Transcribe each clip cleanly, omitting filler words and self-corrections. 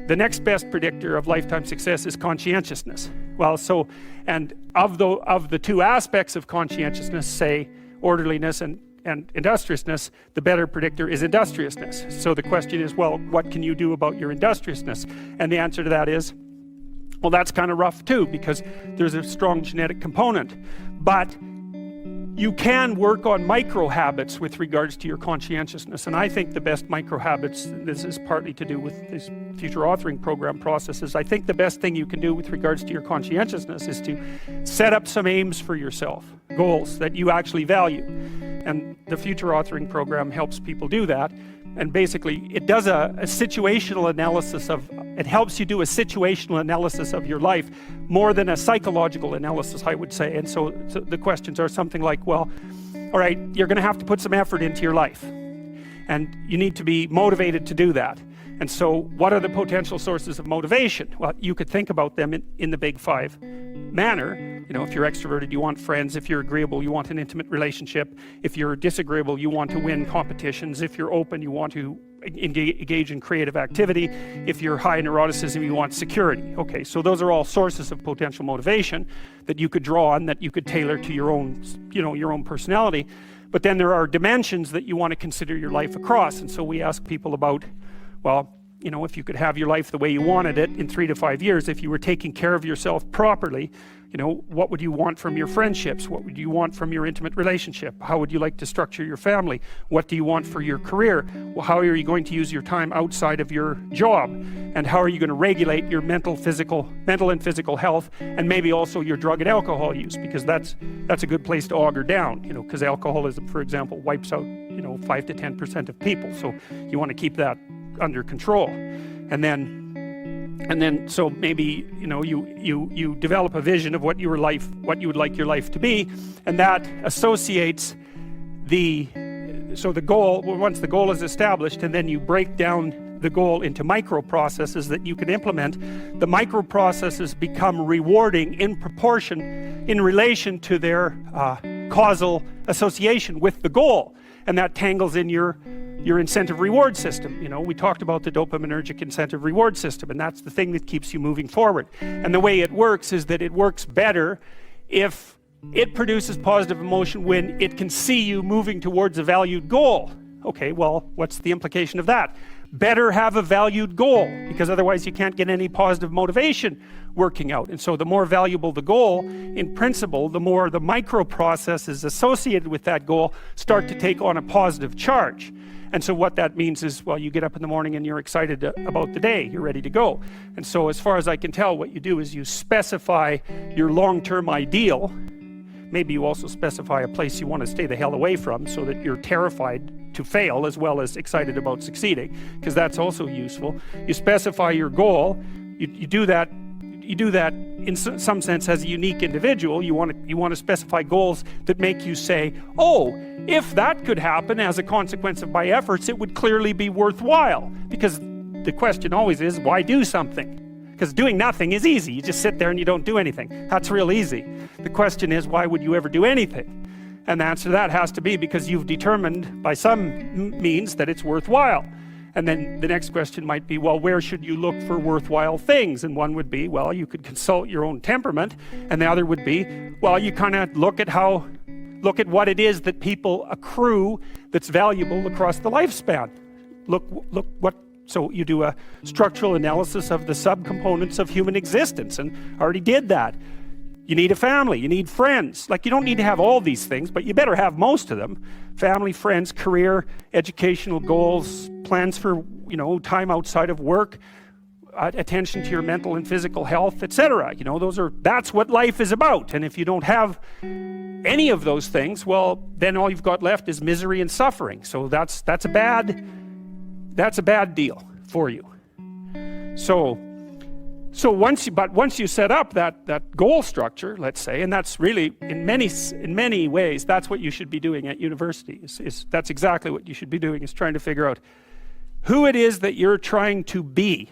The next best predictor of lifetime success is conscientiousness. Well, so, and of the two aspects of conscientiousness, say orderliness and industriousness, the better predictor is industriousness. So the question is, well, what can you do about your industriousness? And the answer to that is, well, that's kind of rough too, because there's a strong genetic component. But you can work on micro habits with regards to your conscientiousness. And I think the best micro habits, this is partly to do with this future authoring program processes, I think the best thing you can do with regards to your conscientiousness is to set up some aims for yourself, goals that you actually value. And the future authoring program helps people do that. And basically, it does a situational analysis of, it helps you do a situational analysis of your life more than a psychological analysis, I would say. And so the questions are something like, well, all right, you're going to have to put some effort into your life. And you need to be motivated to do that. And so what are the potential sources of motivation? Well, you could think about them in the big five manner. You know, if you're extroverted, you want friends. If you're agreeable, you want an intimate relationship. If you're disagreeable, you want to win competitions. If you're open, you want to engage in creative activity. If you're high in neuroticism, you want security. Okay, so those are all sources of potential motivation that you could draw on, that you could tailor to your own, you know, your own personality. But then there are dimensions that you want to consider your life across. And so we ask people about, well, you know, if you could have your life the way you wanted it in 3 to 5 years, if you were taking care of yourself properly, you know, what would you want from your friendships? What would you want from your intimate relationship? How would you like to structure your family? What do you want for your career? Well, how are you going to use your time outside of your job? And how are you going to regulate your mental and physical health, and maybe also your drug and alcohol use? Because that's a good place to auger down, you know, because alcoholism, for example, wipes out, you know, 5 to 10% of people. So you want to keep that under control. And then so maybe, you know, you develop a vision of what you would like your life to be, and that associates the goal. Once the goal is established, and then you break down the goal into micro processes that you can implement, the micro processes become rewarding in proportion, in relation to their causal association with the goal, and that tangles in your incentive reward system. You know, we talked about the dopaminergic incentive reward system, and that's the thing that keeps you moving forward. And the way it works is that it works better if it produces positive emotion when it can see you moving towards a valued goal. Okay, well, what's the implication of that? Better have a valued goal, because otherwise you can't get any positive motivation working out. And so the more valuable the goal, in principle, the more the micro processes associated with that goal start to take on a positive charge. And so what that means is, well, you get up in the morning and you're excited about the day, you're ready to go. And so as far as I can tell, what you do is you specify your long-term ideal. Maybe you also specify a place you want to stay the hell away from, so that you're terrified to fail as well as excited about succeeding, because that's also useful. You specify your goal. You do that in some sense as a unique individual. You want to specify goals that make you say, oh, if that could happen as a consequence of my efforts, it would clearly be worthwhile. Because the question always is, why do something? Because doing nothing is easy. You just sit there and you don't do anything. That's real easy. The question is, why would you ever do anything? And the answer to that has to be because you've determined by some means that it's worthwhile. And then the next question might be, well, where should you look for worthwhile things? And one would be, well, you could consult your own temperament. And the other would be, well, you kind of look at what it is that people accrue that's valuable across the lifespan. So you do a structural analysis of the subcomponents of human existence, and I already did that. You need a family, you need friends. Like, you don't need to have all these things, but you better have most of them. Family, friends, career, educational goals, plans for, you know, time outside of work, attention to your mental and physical health, etc. You know, that's what life is about. And if you don't have any of those things, well, then all you've got left is misery and suffering. So that's a bad deal for you. So once you set up that goal structure, let's say, and that's really in many ways that's what you should be doing at university. That's exactly what you should be doing, is trying to figure out who it is that you're trying to be,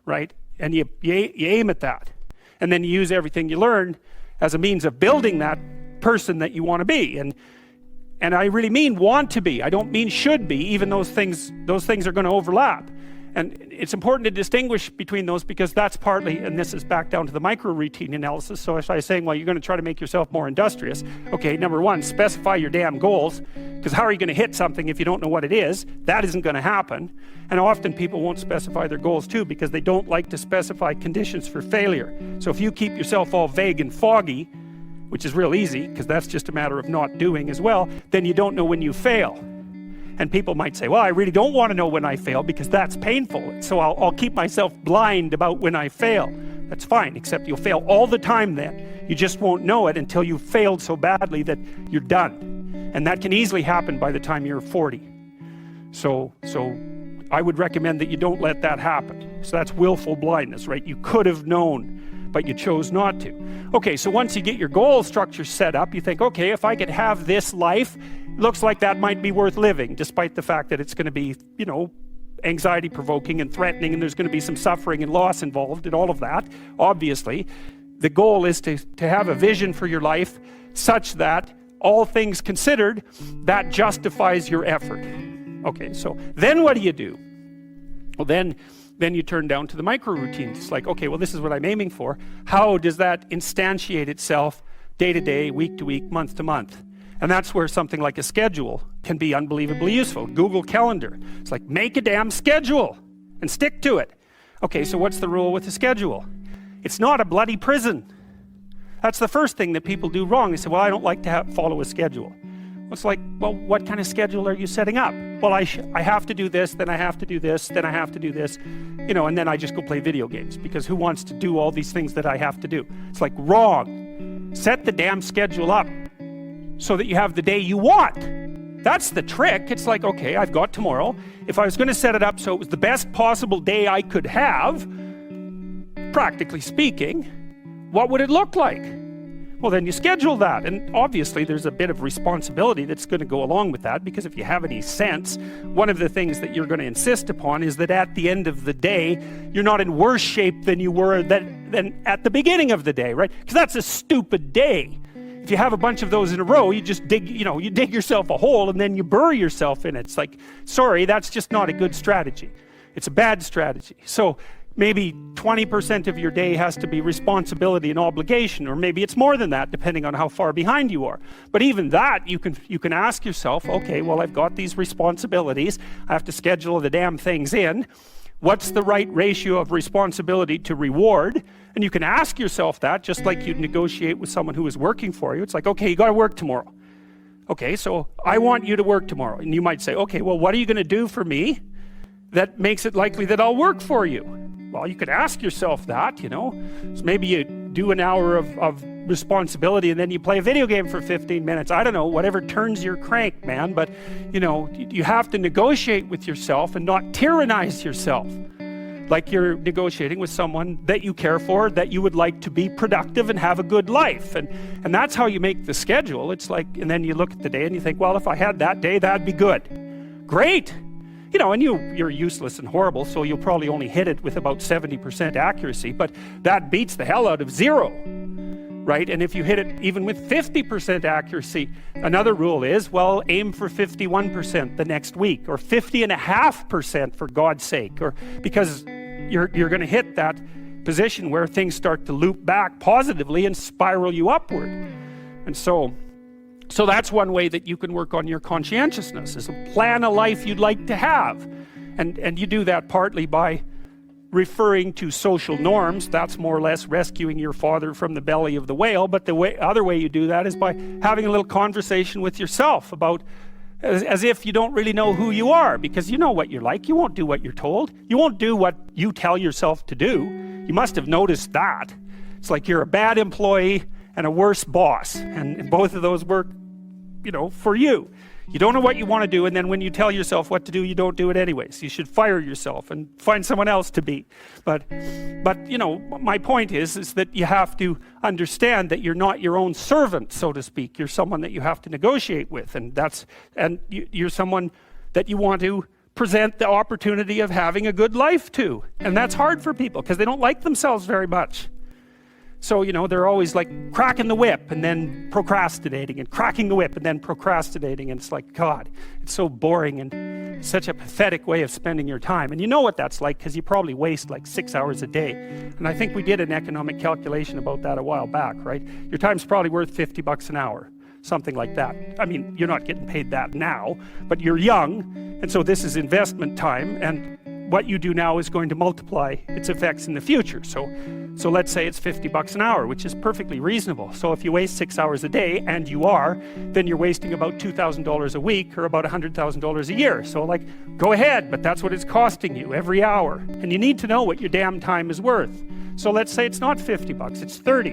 right? And you aim at that, and then you use everything you learn as a means of building that person that you want to be. And I really mean want to be. I don't mean should be, even those things are going to overlap. And it's important to distinguish between those, because that's partly, and this is back down to the micro routine analysis. So if I was saying, well, you're going to try to make yourself more industrious. Okay, number one, specify your damn goals, because how are you going to hit something if you don't know what it is? That isn't going to happen. And often people won't specify their goals too, because they don't like to specify conditions for failure. So if you keep yourself all vague and foggy, which is real easy, because that's just a matter of not doing as well, then you don't know when you fail. And people might say, well, I really don't want to know when I fail because that's painful. So I'll keep myself blind about when I fail. That's fine, except you'll fail all the time then. You just won't know it until you've failed so badly that you're done. And that can easily happen by the time you're 40. So I would recommend that you don't let that happen. So that's willful blindness, right? You could have known, but you chose not to. Okay, so once you get your goal structure set up, you think, okay, if I could have this life, looks like that might be worth living, despite the fact that it's going to be, you know, anxiety provoking and threatening, and there's going to be some suffering and loss involved and all of that. Obviously, the goal is to have a vision for your life such that, all things considered, that justifies your effort. Okay, so then what do? Well, then you turn down to the micro routines. It's like, okay, well, this is what I'm aiming for. How does that instantiate itself day to day, week to week, month to month? And that's where something like a schedule can be unbelievably useful. Google Calendar. It's like, make a damn schedule and stick to it. Okay, so what's the rule with the schedule? It's not a bloody prison. That's the first thing that people do wrong. They say, well, I don't like to follow a schedule. It's like, well, what kind of schedule are you setting up? Well, I have to do this, then I have to do this, then I have to do this, you know, and then I just go play video games, because who wants to do all these things that I have to do? It's like, wrong. Set the damn schedule up so that you have the day you want. That's the trick. It's like, okay, I've got tomorrow. If I was going to set it up so it was the best possible day I could have, practically speaking, what would it look like? Well, then you schedule that. And obviously there's a bit of responsibility that's going to go along with that, because if you have any sense, one of the things that you're going to insist upon is that at the end of the day, you're not in worse shape than you were than at the beginning of the day, right? Because that's a stupid day. If you have a bunch of those in a row, you just dig yourself a hole and then you bury yourself in it. It's like, sorry, that's just not a good strategy. It's a bad strategy. So maybe 20% of your day has to be responsibility and obligation, or maybe it's more than that, depending on how far behind you are. But even that, you can ask yourself, okay, well, I've got these responsibilities. I have to schedule the damn things in. What's the right ratio of responsibility to reward? And you can ask yourself that, just like you'd negotiate with someone who is working for you. It's like, okay, you got to work tomorrow. Okay, so I want you to work tomorrow. And you might say, okay, well, what are you going to do for me that makes it likely that I'll work for you? Well, you could ask yourself that, you know. So maybe you do an hour of responsibility and then you play a video game for 15 minutes. I don't know, whatever turns your crank, man. But, you know, you have to negotiate with yourself and not tyrannize yourself. Like you're negotiating with someone that you care for, that you would like to be productive and have a good life. And that's how you make the schedule. It's like, and then you look at the day and you think, well, if I had that day, that'd be good. Great. You know, and you're useless and horrible, so you'll probably only hit it with about 70% accuracy, but that beats the hell out of 0, right? And if you hit it even with 50% accuracy, another rule is, well, aim for 51% the next week, or 50.5% for God's sake, or because you're going to hit that position where things start to loop back positively and spiral you upward. And so that's one way that you can work on your conscientiousness, is plan a life you'd like to have. And you do that partly by referring to social norms. That's more or less rescuing your father from the belly of the whale. But the other way you do that is by having a little conversation with yourself about, as if you don't really know who you are, because you know what you're like. You won't do what you're told. You won't do what you tell yourself to do. You must have noticed that. It's like you're a bad employee and a worse boss, and both of those work, you know, for you. You don't know what you want to do, and then when you tell yourself what to do, you don't do it anyways. You should fire yourself and find someone else to be. But you know, my point is that you have to understand that you're not your own servant, so to speak. You're someone that you have to negotiate with, and you're someone that you want to present the opportunity of having a good life to. And that's hard for people because they don't like themselves very much. So, you know, they're always like cracking the whip and then procrastinating, and cracking the whip and then procrastinating. And it's like, God, it's so boring. And such a pathetic way of spending your time. And you know what that's like, because you probably waste like 6 hours a day. And I think we did an economic calculation about that a while back, right? Your time's probably worth $50 an hour, something like that. I mean, you're not getting paid that now, but you're young, and so this is investment time, and what you do now is going to multiply its effects in the future. So let's say it's $50 an hour, which is perfectly reasonable. So if you waste 6 hours a day, and you are, then you're wasting about $2,000 a week, or about $100,000 a year. So like, go ahead, but that's what it's costing you every hour. And you need to know what your damn time is worth. So let's say it's not $50, it's 30,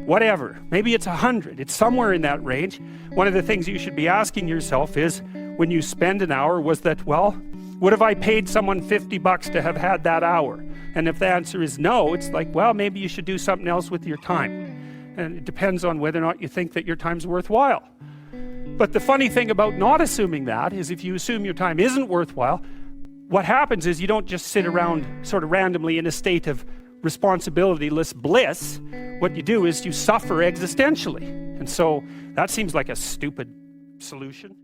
whatever. Maybe it's 100, it's somewhere in that range. One of the things you should be asking yourself is, when you spend an hour, was that, well, would have I paid someone $50 to have had that hour? And if the answer is no, it's like, well, maybe you should do something else with your time. And it depends on whether or not you think that your time's worthwhile. But the funny thing about not assuming that is, if you assume your time isn't worthwhile, what happens is you don't just sit around sort of randomly in a state of responsibilityless bliss. What you do is you suffer existentially. And so that seems like a stupid solution.